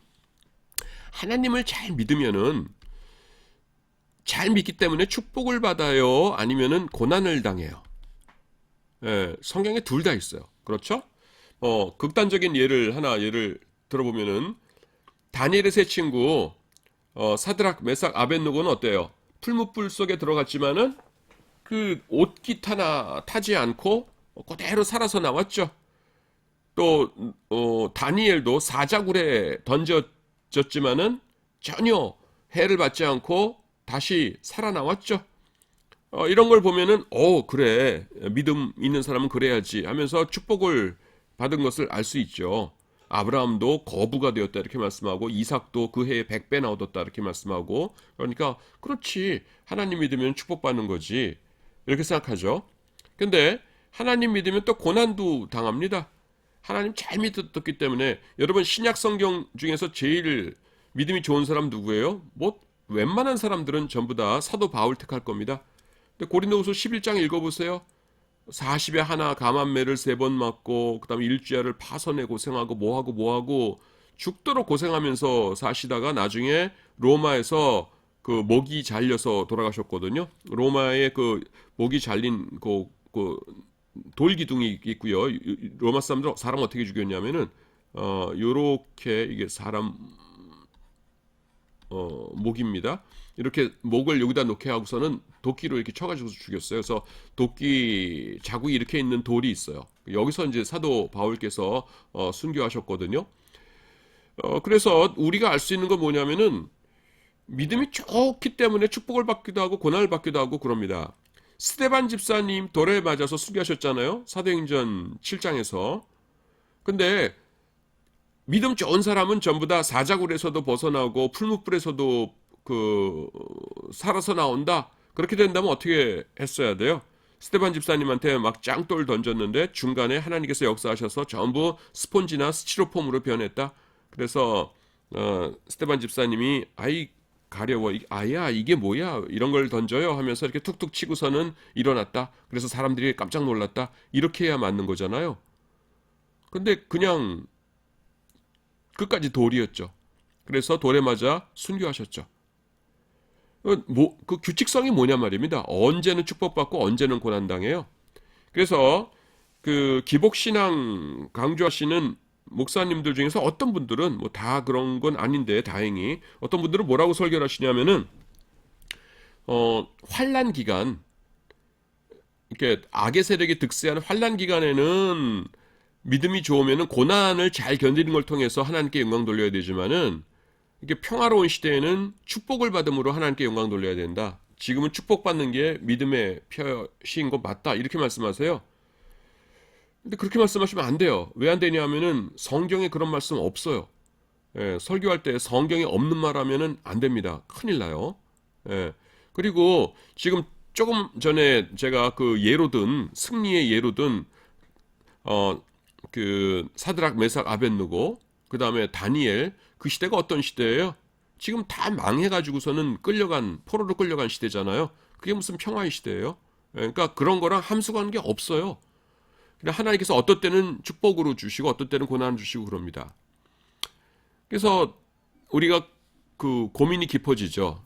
하나님을 잘 믿으면은 잘 믿기 때문에 축복을 받아요? 아니면은 고난을 당해요? 예, 성경에 둘 다 있어요. 그렇죠? 극단적인 예를 들어보면은 다니엘의 세 친구 사드락, 메삭, 아벳느고는 어때요? 풀무불 속에 들어갔지만은 그 옷깃 하나 타지 않고 그대로 살아서 나왔죠. 또 다니엘도 사자굴에 던져졌지만은 전혀 해를 받지 않고 다시 살아나왔죠. 이런 걸 보면은 그래, 믿음 있는 사람은 그래야지 하면서 축복을 받은 것을 알 수 있죠. 아브라함도 거부가 되었다 이렇게 말씀하고 이삭도 그 해에 100배나 얻었다 이렇게 말씀하고, 그러니까 그렇지, 하나님 믿으면 축복받는 거지 이렇게 생각하죠. 근데 하나님 믿으면 또 고난도 당합니다. 하나님 잘 믿었기 때문에. 여러분, 신약 성경 중에서 제일 믿음이 좋은 사람 누구예요? 뭐 웬만한 사람들은 전부 다 사도 바울 택할 겁니다. 근데 고린도후서 11장 읽어보세요. 40에 하나 감암매를 3번 맞고 그다음에 일주야를 파선에 고생하고 뭐하고 죽도록 고생하면서 사시다가 나중에 로마에서 그 목이 잘려서 돌아가셨거든요. 로마에 그 목이 잘린 그 돌기둥이 있고요. 로마 사람들 사람 어떻게 죽였냐면은 요렇게 이게 사람 목입니다. 이렇게 목을 여기다 놓게 하고서는 도끼로 이렇게 쳐가지고 죽였어요. 그래서 도끼 자국이 이렇게 있는 돌이 있어요. 여기서 이제 사도 바울께서 순교하셨거든요. 그래서 우리가 알 수 있는 건 뭐냐면은 믿음이 좋기 때문에 축복을 받기도 하고 고난을 받기도 하고 그럽니다. 스데반 집사님 돌에 맞아서 순교하셨잖아요. 사도행전 7장에서. 근데 믿음 좋은 사람은 전부 다 사자굴에서도 벗어나고 풀무불에서도 살아서 나온다. 그렇게 된다면 어떻게 했어야 돼요? 스데반 집사님한테 막 짱돌 던졌는데 중간에 하나님께서 역사하셔서 전부 스폰지나 스티로폼으로 변했다. 그래서 스데반 집사님이 아이 가려워, 아야 이게 뭐야, 이런 걸 던져요 하면서 이렇게 툭툭 치고서는 일어났다. 그래서 사람들이 깜짝 놀랐다. 이렇게 해야 맞는 거잖아요. 근데 그냥 끝까지 돌이었죠. 그래서 돌에 맞아 순교하셨죠. 그 규칙성이 뭐냐 말입니다. 언제는 축복받고 언제는 고난당해요. 그래서 그 기복신앙 강조하시는 목사님들 중에서 어떤 분들은 뭐 다 그런 건 아닌데 다행히 어떤 분들은 뭐라고 설교를 하시냐면은 환난 기간, 이렇게 악의 세력이 득세하는 환난 기간에는 믿음이 좋으면은 고난을 잘 견디는 걸 통해서 하나님께 영광 돌려야 되지만은 이게 평화로운 시대에는 축복을 받음으로 하나님께 영광 돌려야 된다. 지금은 축복받는 게 믿음의 표시인 것 맞다. 이렇게 말씀하세요. 근데 그렇게 말씀하시면 안 돼요. 왜 안 되냐 하면은 성경에 그런 말씀 없어요. 설교할 때 성경에 없는 말 하면은 안 됩니다. 큰일 나요. 예. 그리고 지금 조금 전에 제가 그 예로 든 승리의 예로 든 그 사드락 메삭 아벳느고 그다음에 다니엘 그 시대가 어떤 시대예요? 지금 다 망해가지고서는 포로로 끌려간 시대잖아요. 그게 무슨 평화의 시대예요? 그러니까 그런 거랑 함수관 계 없어요. 그냥 하나님께서 어떤 때는 축복으로 주시고 어떤 때는 고난을 주시고 그럽니다. 그래서 우리가 그 고민이 깊어지죠.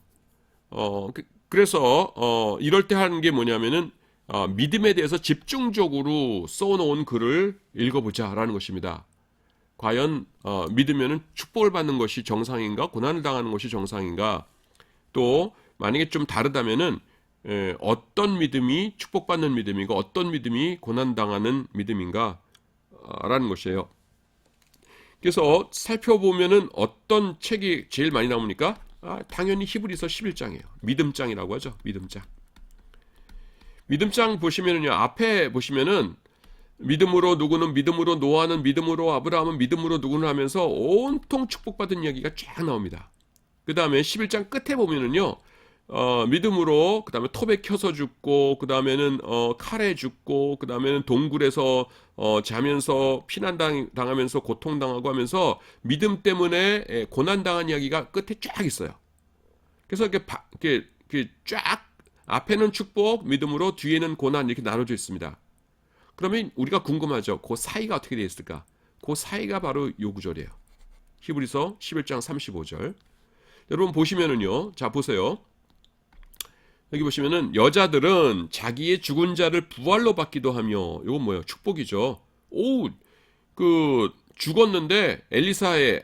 그래서 이럴 때 하는 게 뭐냐면은 믿음에 대해서 집중적으로 써놓은 글을 읽어보자라는 것입니다. 과연 믿으면은 축복을 받는 것이 정상인가, 고난을 당하는 것이 정상인가? 또 만약에 좀 다르다면은 어떤 믿음이 축복받는 믿음인가, 어떤 믿음이 고난 당하는 믿음인가? 라는 것이에요. 그래서 살펴보면은 어떤 책이 제일 많이 나옵니까? 당연히 히브리서 11장이에요. 믿음장이라고 하죠. 믿음장. 믿음장 보시면은요, 앞에 보시면은 믿음으로 누구는 믿음으로 노아는 믿음으로 아브라함은 믿음으로 누구는 하면서 온통 축복받은 이야기가 쫙 나옵니다. 그 다음에 11장 끝에 보면은요, 믿음으로 그 다음에 톱에 켜서 죽고 그 다음에는 칼에 죽고 그 다음에는 동굴에서 자면서 피난당하면서 고통당하고 하면서 믿음 때문에 고난당한 이야기가 끝에 쫙 있어요. 그래서 이렇게 쫙 앞에는 축복 믿음으로 뒤에는 고난 이렇게 나눠져 있습니다. 그러면 우리가 궁금하죠. 그 사이가 어떻게 되어 있을까? 그 사이가 바로 요 구절이에요. 히브리서 11장 35절. 여러분 보시면은요. 자 보세요. 여기 보시면은 여자들은 자기의 죽은 자를 부활로 받기도 하며 이건 뭐예요? 축복이죠. 그 죽었는데 엘리사를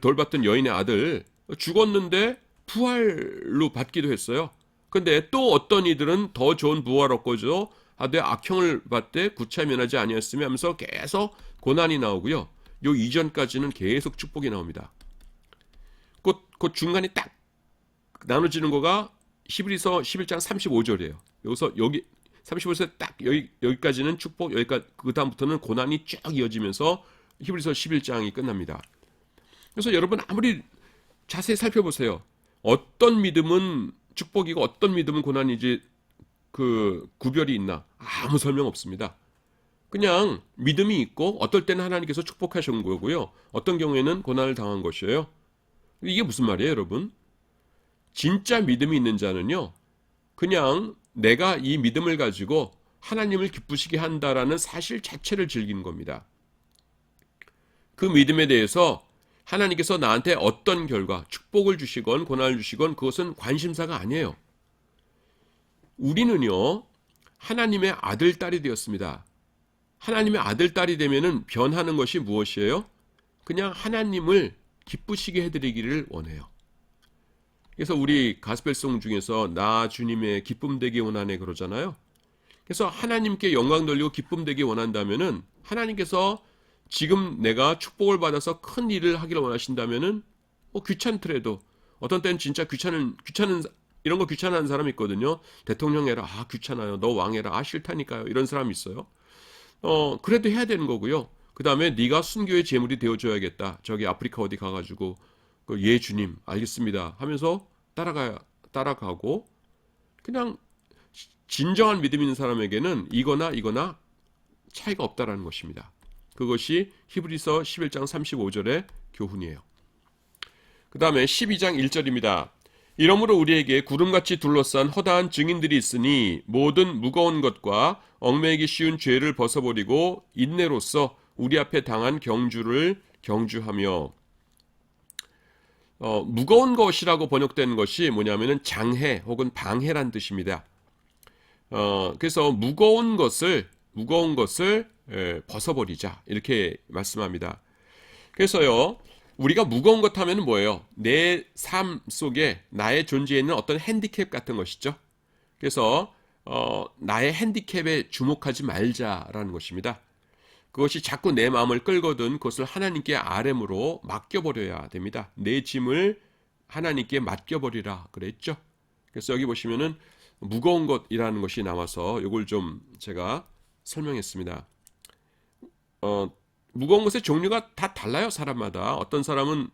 돌봤던 여인의 아들 죽었는데 부활로 받기도 했어요. 근데 또 어떤 이들은 더 좋은 부활 얻고죠. 하되 악형을 받되 구차 면하지 아니었으며 하면서 계속 고난이 나오고요. 요 이전까지는 계속 축복이 나옵니다. 그 중간에 딱 나눠지는 거가 히브리서 11장 35절이에요. 여기서 여기 35절에서 딱 여기까지는 축복, 여기까지 그 다음부터는 고난이 쭉 이어지면서 히브리서 11장이 끝납니다. 그래서 여러분 아무리 자세히 살펴보세요. 어떤 믿음은 축복이고 어떤 믿음은 고난이지 그 구별이 있나? 아무 설명 없습니다. 그냥 믿음이 있고 어떨 때는 하나님께서 축복하신 거고요. 어떤 경우에는 고난을 당한 것이에요. 이게 무슨 말이에요, 여러분? 진짜 믿음이 있는 자는요. 그냥 내가 이 믿음을 가지고 하나님을 기쁘시게 한다라는 사실 자체를 즐기는 겁니다. 그 믿음에 대해서 하나님께서 나한테 어떤 결과, 축복을 주시건 고난을 주시건 그것은 관심사가 아니에요. 우리는요, 하나님의 아들, 딸이 되었습니다. 하나님의 아들, 딸이 되면은 변하는 것이 무엇이에요? 그냥 하나님을 기쁘시게 해드리기를 원해요. 그래서 우리 가스펠송 중에서 나 주님의 기쁨 되기 원하네 그러잖아요. 그래서 하나님께 영광 돌리고 기쁨 되기 원한다면은 하나님께서 지금 내가 축복을 받아서 큰 일을 하기를 원하신다면은 귀찮더라도 어떤 때는 진짜 귀찮은 이런 거 귀찮아하는 사람이 있거든요. 대통령 해라. 귀찮아요. 너 왕 해라. 싫다니까요. 이런 사람이 있어요. 그래도 해야 되는 거고요. 그 다음에 네가 순교의 제물이 되어줘야겠다. 저기 아프리카 어디 가가지고 예 주님 알겠습니다 하면서 따라가고 그냥 진정한 믿음 있는 사람에게는 이거나 차이가 없다라는 것입니다. 그것이 히브리서 11장 35절의 교훈이에요. 그 다음에 12장 1절입니다. 이러므로 우리에게 구름같이 둘러싼 허다한 증인들이 있으니 모든 무거운 것과 얽매이기 쉬운 죄를 벗어버리고 인내로써 우리 앞에 당한 경주를 경주하며 무거운 것이라고 번역되는 것이 뭐냐면은 장해 혹은 방해란 뜻입니다. 그래서 무거운 것을 벗어버리자 이렇게 말씀합니다. 그래서요 우리가 무거운 것 하면 뭐예요? 내 삶 속에 나의 존재에 있는 어떤 핸디캡 같은 것이죠. 그래서 나의 핸디캡에 주목하지 말자라는 것입니다. 그것이 자꾸 내 마음을 끌거든 그것을 하나님께 RM으로 맡겨버려야 됩니다. 내 짐을 하나님께 맡겨버리라 그랬죠. 그래서 여기 보시면은 무거운 것이라는 것이 나와서 이걸 좀 제가 설명했습니다. 무거운 것의 종류가 다 달라요, 사람마다. 어떤 사람은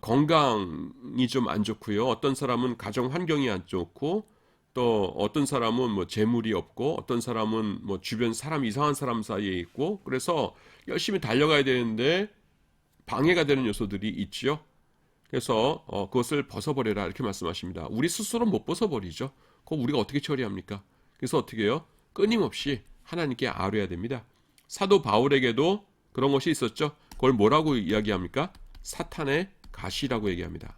건강이 좀 안 좋고요. 어떤 사람은 가정 환경이 안 좋고, 또 어떤 사람은 뭐 재물이 없고, 어떤 사람은 뭐 주변 사람 이상한 사람 사이에 있고, 그래서 열심히 달려가야 되는데 방해가 되는 요소들이 있죠. 그래서 그것을 벗어버려라 이렇게 말씀하십니다. 우리 스스로 못 벗어버리죠. 그거 우리가 어떻게 처리합니까? 그래서 어떻게 해요? 끊임없이 하나님께 아뢰야 됩니다. 사도 바울에게도 그런 것이 있었죠. 그걸 뭐라고 이야기합니까? 사탄의 가시라고 얘기합니다.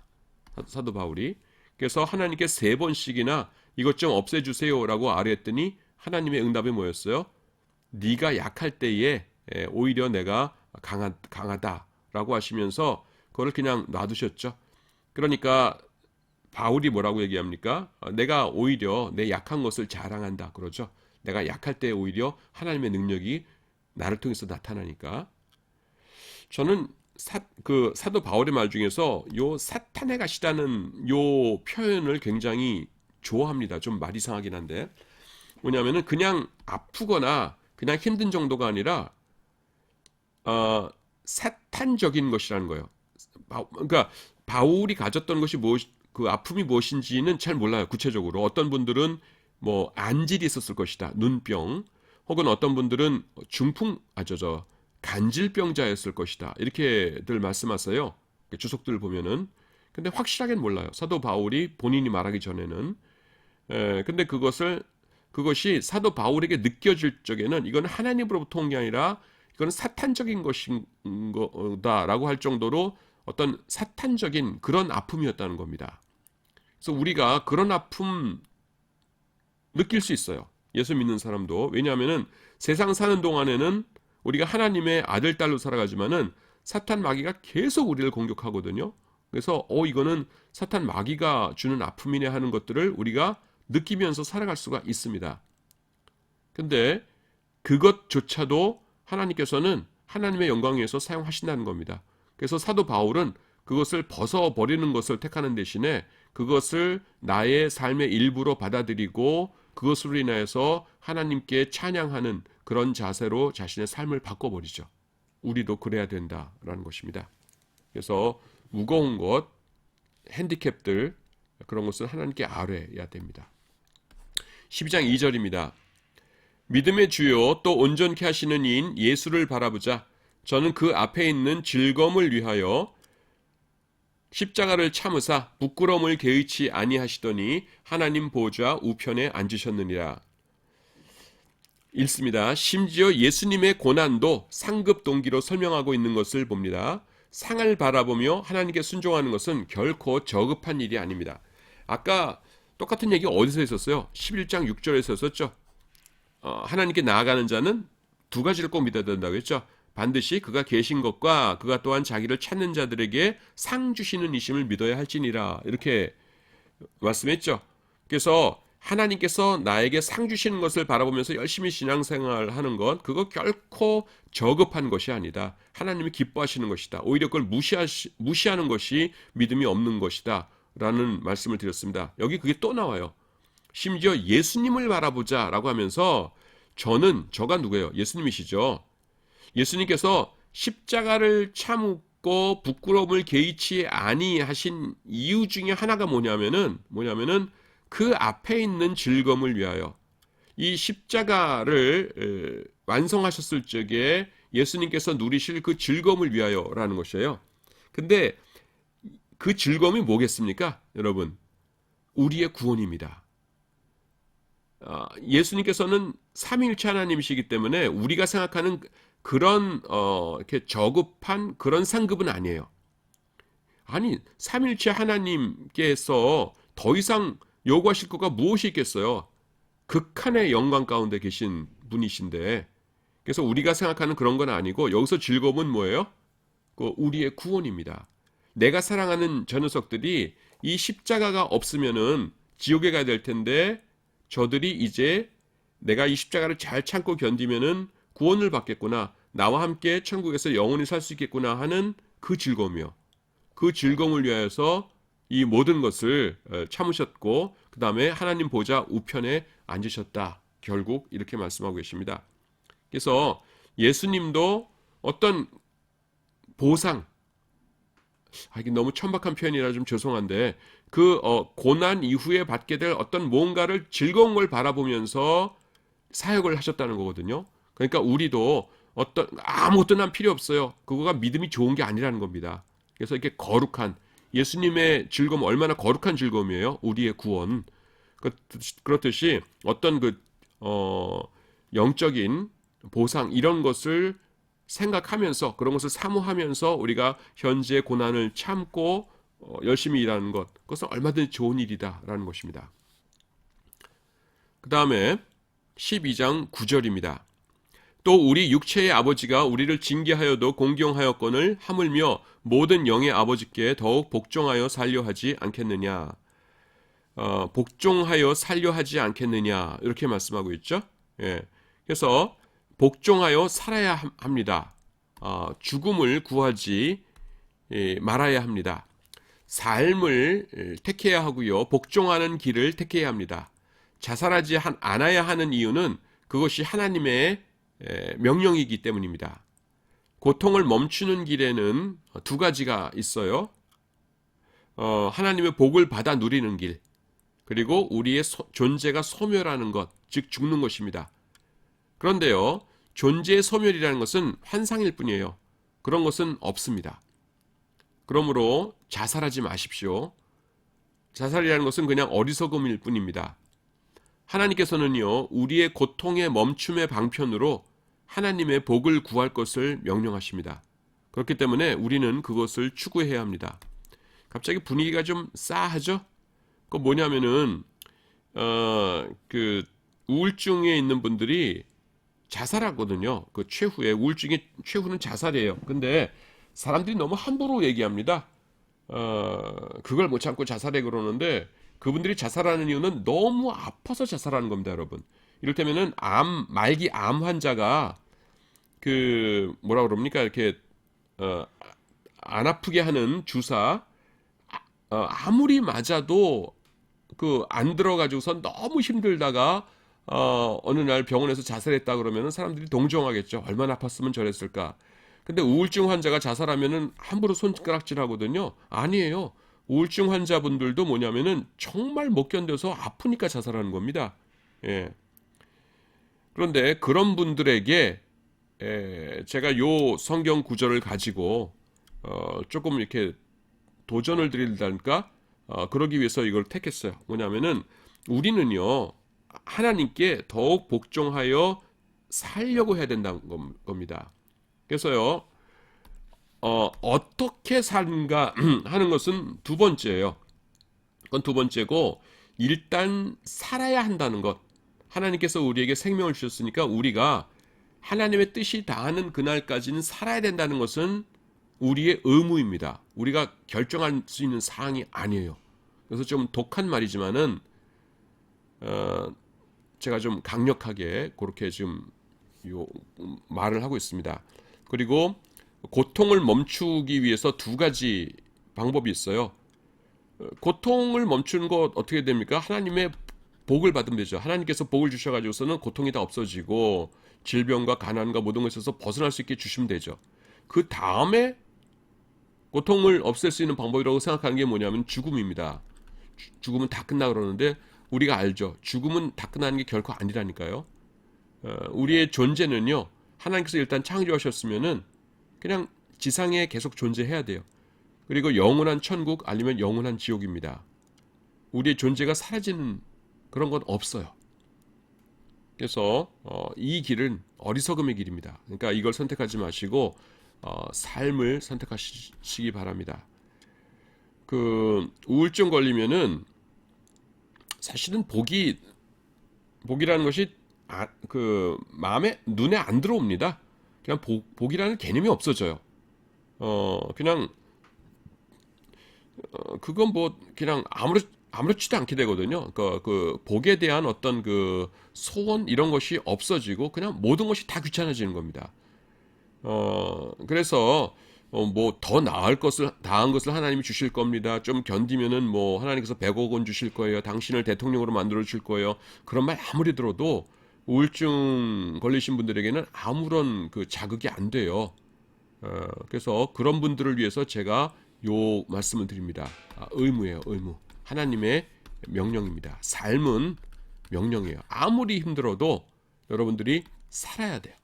사도 바울이. 그래서 하나님께 3번씩이나 이것 좀 없애주세요라고 아뢰었더니 하나님의 응답이 뭐였어요? 네가 약할 때에 오히려 내가 강하다라고 하시면서 그걸 그냥 놔두셨죠. 그러니까 바울이 뭐라고 얘기합니까? 내가 오히려 내 약한 것을 자랑한다 그러죠. 내가 약할 때 오히려 하나님의 능력이 나를 통해서 나타나니까. 저는 사도 바울의 말 중에서 요 사탄의 가시라는 요 표현을 굉장히 좋아합니다. 좀 말 이상하긴 한데 뭐냐면은 그냥 아프거나 그냥 힘든 정도가 아니라 사탄적인 것이라는 거예요. 그러니까 바울이 가졌던 것이 그 아픔이 무엇인지는 잘 몰라요. 구체적으로 어떤 분들은 뭐 안질이 있었을 것이다. 눈병. 혹은 어떤 분들은 간질병자였을 것이다. 이렇게들 말씀하세요. 주석들 보면은. 근데 확실하게는 몰라요. 사도 바울이 본인이 말하기 전에는. 근데 그것이 사도 바울에게 느껴질 적에는 이건 하나님으로부터 온 게 아니라 이건 사탄적인 것인 거다라고 할 정도로 어떤 사탄적인 그런 아픔이었다는 겁니다. 그래서 우리가 그런 아픔 느낄 수 있어요. 예수 믿는 사람도. 왜냐하면은 세상 사는 동안에는 우리가 하나님의 아들, 딸로 살아가지만은 사탄 마귀가 계속 우리를 공격하거든요. 그래서 이거는 사탄 마귀가 주는 아픔이네 하는 것들을 우리가 느끼면서 살아갈 수가 있습니다. 근데 그것조차도 하나님께서는 하나님의 영광 위해서 사용하신다는 겁니다. 그래서 사도 바울은 그것을 벗어버리는 것을 택하는 대신에 그것을 나의 삶의 일부로 받아들이고 그것으로 인하여서 하나님께 찬양하는 그런 자세로 자신의 삶을 바꿔버리죠. 우리도 그래야 된다라는 것입니다. 그래서 무거운 것, 핸디캡들 그런 것을 하나님께 아뢰야 됩니다. 12장 2절입니다. 믿음의 주요 또 온전케 하시는 이인 예수를 바라보자. 저는 그 앞에 있는 즐거움을 위하여 십자가를 참으사 부끄러움을 개의치 아니하시더니 하나님 보좌 우편에 앉으셨느니라. 읽습니다. 심지어 예수님의 고난도 상급 동기로 설명하고 있는 것을 봅니다. 상을 바라보며 하나님께 순종하는 것은 결코 저급한 일이 아닙니다. 아까 똑같은 얘기 어디서 했었어요? 11장 6절에서 했었죠. 하나님께 나아가는 자는 2가지를 꼭 믿어야 된다고 했죠. 반드시 그가 계신 것과 그가 또한 자기를 찾는 자들에게 상 주시는 이심을 믿어야 할지니라 이렇게 말씀했죠. 그래서 하나님께서 나에게 상 주시는 것을 바라보면서 열심히 신앙생활을 하는 것 그거 결코 저급한 것이 아니다. 하나님이 기뻐하시는 것이다. 오히려 그걸 무시하는 것이 믿음이 없는 것이다 라는 말씀을 드렸습니다. 여기 그게 또 나와요. 심지어 예수님을 바라보자 라고 하면서 저가 누구예요? 예수님이시죠. 예수님께서 십자가를 참고 부끄러움을 개의치 아니하신 이유 중에 하나가 뭐냐면은 그 앞에 있는 즐거움을 위하여 이 십자가를 완성하셨을 적에 예수님께서 누리실 그 즐거움을 위하여라는 것이에요. 근데 그 즐거움이 뭐겠습니까? 여러분, 우리의 구원입니다. 예수님께서는 삼위일체 하나님이시기 때문에 우리가 생각하는 그런 이렇게 저급한 그런 상급은 아니에요. 아니, 삼위일체 하나님께서 더 이상 요구하실 것가 무엇이 있겠어요? 극한의 영광 가운데 계신 분이신데, 그래서 우리가 생각하는 그런 건 아니고 여기서 즐거움은 뭐예요? 우리의 구원입니다. 내가 사랑하는 저 녀석들이 이 십자가가 없으면은 지옥에 가야 될 텐데 저들이 이제 내가 이 십자가를 잘 참고 견디면은 구원을 받겠구나. 나와 함께 천국에서 영원히 살 수 있겠구나 하는 그 즐거움이요. 그 즐거움을 위하여서 이 모든 것을 참으셨고 그 다음에 하나님 보좌 우편에 앉으셨다. 결국 이렇게 말씀하고 계십니다. 그래서 예수님도 어떤 보상, 이게 너무 천박한 표현이라 좀 죄송한데 그 고난 이후에 받게 될 어떤 뭔가를 즐거운 걸 바라보면서 사역을 하셨다는 거거든요. 그러니까 우리도 어떤 아무것도 난 필요 없어요. 그거가 믿음이 좋은 게 아니라는 겁니다. 그래서 이렇게 거룩한 예수님의 즐거움 얼마나 거룩한 즐거움이에요. 우리의 구원. 그렇듯이 어떤 영적인 보상 이런 것을 생각하면서 그런 것을 사모하면서 우리가 현재의 고난을 참고 열심히 일하는 것 그것은 얼마든지 좋은 일이다라는 것입니다. 그 다음에 12장 9절입니다. 또 우리 육체의 아버지가 우리를 징계하여도 공경하였거늘 하물며 모든 영의 아버지께 더욱 복종하여 살려하지 않겠느냐. 복종하여 살려하지 않겠느냐 이렇게 말씀하고 있죠. 예. 그래서 복종하여 살아야 합니다. 죽음을 구하지 말아야 합니다. 삶을 택해야 하고요. 복종하는 길을 택해야 합니다. 자살하지 않아야 하는 이유는 그것이 하나님의 명령이기 때문입니다. 고통을 멈추는 길에는 두 가지가 있어요. 하나님의 복을 받아 누리는 길, 그리고 우리의 존재가 소멸하는 것, 즉 죽는 것입니다. 그런데요, 존재의 소멸이라는 것은 환상일 뿐이에요. 그런 것은 없습니다. 그러므로 자살하지 마십시오. 자살이라는 것은 그냥 어리석음일 뿐입니다. 하나님께서는요, 우리의 고통의 멈춤의 방편으로 하나님의 복을 구할 것을 명령하십니다. 그렇기 때문에 우리는 그것을 추구해야 합니다. 갑자기 분위기가 좀 싸하죠? 그 뭐냐면은 그 우울증에 있는 분들이 자살하거든요. 그 최후에 우울증의 최후는 자살이에요. 근데 사람들이 너무 함부로 얘기합니다. 그걸 못 참고 자살해 그러는데 그분들이 자살하는 이유는 너무 아파서 자살하는 겁니다, 여러분. 이를테면은 말기 암 환자가 그 뭐라 그럽니까? 이렇게 안 아프게 하는 주사 아무리 맞아도 그 안 들어가지고선 너무 힘들다가 어느 날 병원에서 자살했다 그러면은 사람들이 동정하겠죠. 얼마나 아팠으면 저랬을까. 근데 우울증 환자가 자살하면은 함부로 손가락질 하거든요. 아니에요. 우울증 환자분들도 뭐냐면은 정말 못 견뎌서 아프니까 자살하는 겁니다. 예. 그런데 그런 분들에게 제가 요 성경 구절을 가지고 조금 이렇게 도전을 드린다니까 그러기 위해서 이걸 택했어요. 뭐냐면은 우리는요 하나님께 더욱 복종하여 살려고 해야 된다는 겁니다. 그래서요 어떻게 사는가 하는 것은 두 번째예요. 그건 두 번째고 일단 살아야 한다는 것. 하나님께서 우리에게 생명을 주셨으니까 우리가 하나님의 뜻이 다하는 그날까지는 살아야 된다는 것은 우리의 의무입니다. 우리가 결정할 수 있는 사항이 아니에요. 그래서 좀 독한 말이지만은 제가 좀 강력하게 그렇게 지금 요 말을 하고 있습니다. 그리고 고통을 멈추기 위해서 두 가지 방법이 있어요. 고통을 멈추는 것 어떻게 됩니까? 하나님의 복을 받으면 되죠. 하나님께서 복을 주셔가지고서는 고통이 다 없어지고 질병과 가난과 모든 것에서 벗어날 수 있게 주시면 되죠. 그 다음에 고통을 없앨 수 있는 방법이라고 생각하는 게 뭐냐면 죽음입니다. 죽음은 다 끝나 그러는데 우리가 알죠. 죽음은 다 끝나는 게 결코 아니라니까요. 우리의 존재는요. 하나님께서 일단 창조하셨으면은 그냥 지상에 계속 존재해야 돼요. 그리고 영원한 천국 아니면 영원한 지옥입니다. 우리의 존재가 사라지는 그런 건 없어요. 그래서 이 길은 어리석음의 길입니다. 그러니까 이걸 선택하지 마시고 삶을 선택하시기 바랍니다. 그 우울증 걸리면은 사실은 복이라는 것이 그 마음에 눈에 안 들어옵니다. 그냥 복이라는 개념이 없어져요. 그냥 그건 뭐 그냥 아무렇지도 않게 되거든요. 그 복에 대한 어떤 그 소원 이런 것이 없어지고 그냥 모든 것이 다 귀찮아지는 겁니다. 그래서 뭐 더 나은 것을 하나님이 주실 겁니다. 좀 견디면은 뭐 하나님께서 100억 원 주실 거예요. 당신을 대통령으로 만들어 주실 거예요. 그런 말 아무리 들어도 우울증 걸리신 분들에게는 아무런 그 자극이 안 돼요. 그래서 그런 분들을 위해서 제가 요 말씀을 드립니다. 의무예요, 의무. 하나님의 명령입니다. 삶은 명령이에요. 아무리 힘들어도 여러분들이 살아야 돼요.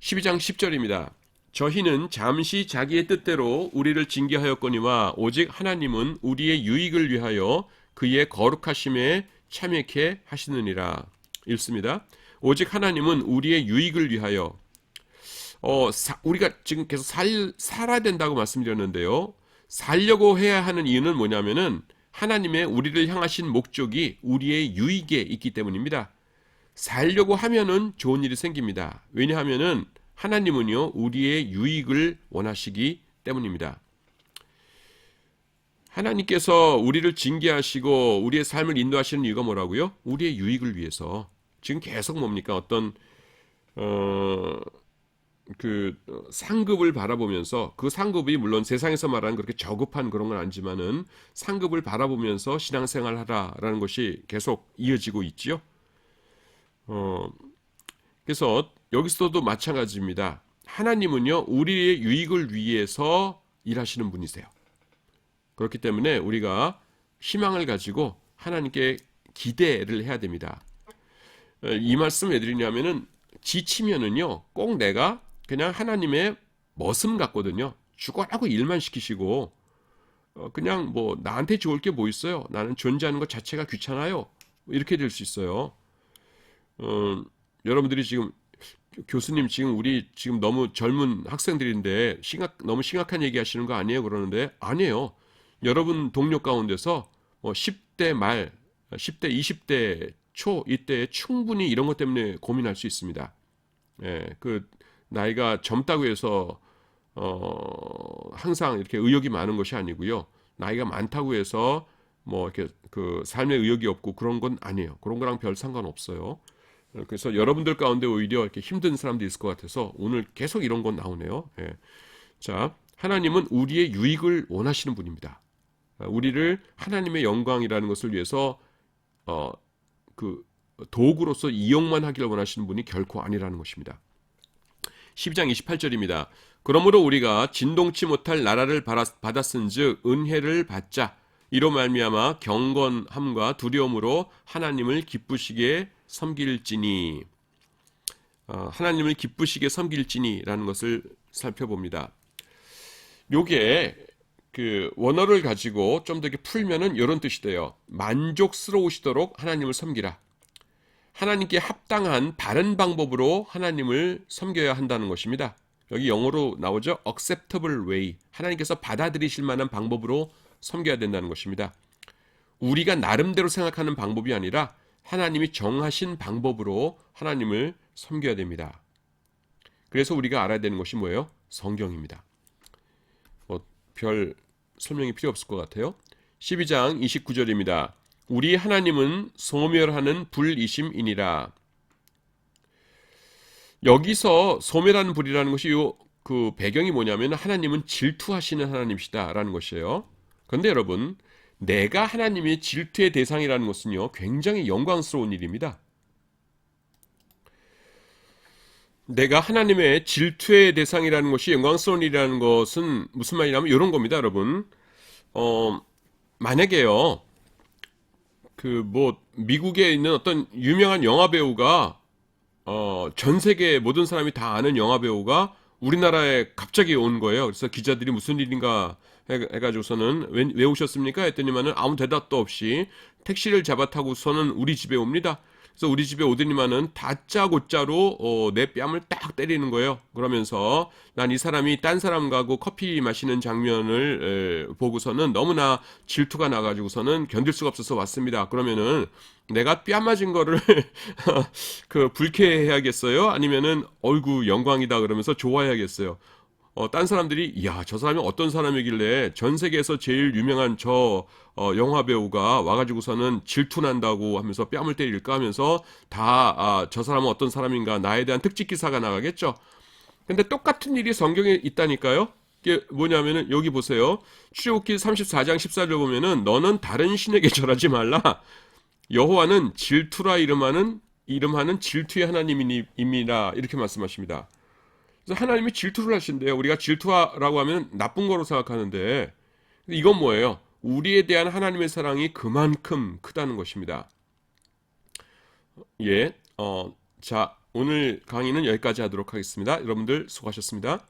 12장 10절입니다. 저희는 잠시 자기의 뜻대로 우리를 징계하였거니와 오직 하나님은 우리의 유익을 위하여 그의 거룩하심에 참여케 하시느니라. 읽습니다. 오직 하나님은 우리의 유익을 위하여 우리가 지금 계속 살아야 된다고 말씀드렸는데요. 살려고 해야 하는 이유는 뭐냐면은 하나님의 우리를 향하신 목적이 우리의 유익에 있기 때문입니다. 살려고 하면은 좋은 일이 생깁니다. 왜냐하면은 하나님은요, 우리의 유익을 원하시기 때문입니다. 하나님께서 우리를 징계하시고 우리의 삶을 인도하시는 이유가 뭐라고요? 우리의 유익을 위해서. 지금 계속 뭡니까? 어떤 상급을 바라보면서, 그 상급이 물론 세상에서 말하는 그렇게 저급한 그런 건 아니지만은 상급을 바라보면서 신앙생활 하라라는 것이 계속 이어지고 있지요. 그래서 여기서도 마찬가지입니다. 하나님은요, 우리의 유익을 위해서 일하시는 분이세요. 그렇기 때문에 우리가 희망을 가지고 하나님께 기대를 해야 됩니다. 이 말씀 왜 드리냐면은 지치면은요, 꼭 내가 그냥 하나님의 머슴 같거든요. 죽어라고 일만 시키시고 그냥 뭐 나한테 좋을 게 뭐 있어요? 나는 존재하는 것 자체가 귀찮아요. 이렇게 될 수 있어요. 여러분들이 지금 교수님 지금 우리 지금 너무 젊은 학생들인데 너무 심각한 얘기 하시는 거 아니에요? 그러는데 아니에요. 여러분 동료 가운데서 10대 말, 10대, 20대 초 이때 충분히 이런 것 때문에 고민할 수 있습니다. 그 나이가 젊다고 해서 항상 이렇게 의욕이 많은 것이 아니고요. 나이가 많다고 해서 뭐 이렇게 그 삶에 의욕이 없고 그런 건 아니에요. 그런 거랑 별 상관없어요. 그래서 여러분들 가운데 오히려 이렇게 힘든 사람도 있을 것 같아서 오늘 계속 이런 건 나오네요. 자, 하나님은 우리의 유익을 원하시는 분입니다. 우리를 하나님의 영광이라는 것을 위해서 그 도구로서 이용만 하기를 원하시는 분이 결코 아니라는 것입니다. 12장 28절입니다. 그러므로 우리가 진동치 못할 나라를 받았은즉 은혜를 받자. 이로 말미암아 경건함과 두려움으로 하나님을 기쁘시게 섬길지니. 하나님을 기쁘시게 섬길지니라는 것을 살펴봅니다. 요게 그 원어를 가지고 좀 더 이렇게 풀면은 이런 뜻이 돼요. 만족스러우시도록 하나님을 섬기라. 하나님께 합당한 바른 방법으로 하나님을 섬겨야 한다는 것입니다. 여기 영어로 나오죠. acceptable way. 하나님께서 받아들이실 만한 방법으로 섬겨야 된다는 것입니다. 우리가 나름대로 생각하는 방법이 아니라 하나님이 정하신 방법으로 하나님을 섬겨야 됩니다. 그래서 우리가 알아야 되는 것이 뭐예요? 성경입니다. 별 설명이 필요 없을 것 같아요. 12장 29절입니다. 우리 하나님은 소멸하는 불이심이니라. 여기서 소멸하는 불이라는 것이 그 배경이 뭐냐면 하나님은 질투하시는 하나님이시다라는 것이에요. 그런데 여러분, 내가 하나님의 질투의 대상이라는 것은요, 굉장히 영광스러운 일입니다. 내가 하나님의 질투의 대상이라는 것이 영광스러운 일이라는 것은 무슨 말이냐면 이런 겁니다, 여러분. 만약에요, 미국에 있는 어떤 유명한 영화 배우가 전 세계 모든 사람이 다 아는 영화 배우가 우리나라에 갑자기 온 거예요. 그래서 기자들이 무슨 일인가 해가지고서는 왜 오셨습니까? 했더니만은 아무 대답도 없이 택시를 잡아 타고서는 우리 집에 옵니다. 그래서 우리 집에 오더니만은 다짜고짜로 내 뺨을 딱 때리는 거예요. 그러면서 난 이 사람이 딴 사람하고 커피 마시는 장면을 보고서는 너무나 질투가 나가지고서는 견딜 수가 없어서 왔습니다. 그러면은 내가 뺨 맞은 거를 불쾌해야겠어요? 아니면은 어이구 영광이다 그러면서 좋아해야겠어요? 딴 사람들이 이야 저 사람이 어떤 사람이길래 전 세계에서 제일 유명한 저 영화 배우가 와가지고서는 질투난다고 하면서 뺨을 때릴까 하면서 다 저 사람은 어떤 사람인가 나에 대한 특집 기사가 나가겠죠. 근데 똑같은 일이 성경에 있다니까요. 이게 뭐냐면은 여기 보세요. 출애굽기 34장 14절 보면은 너는 다른 신에게 절하지 말라. 여호와는 질투라 이름하는 질투의 하나님입니다. 이렇게 말씀하십니다. 그래서 하나님이 질투를 하신대요. 우리가 질투라고 하면 나쁜 거로 생각하는데 이건 뭐예요? 우리에 대한 하나님의 사랑이 그만큼 크다는 것입니다. 예, 자, 오늘 강의는 여기까지 하도록 하겠습니다. 여러분들 수고하셨습니다.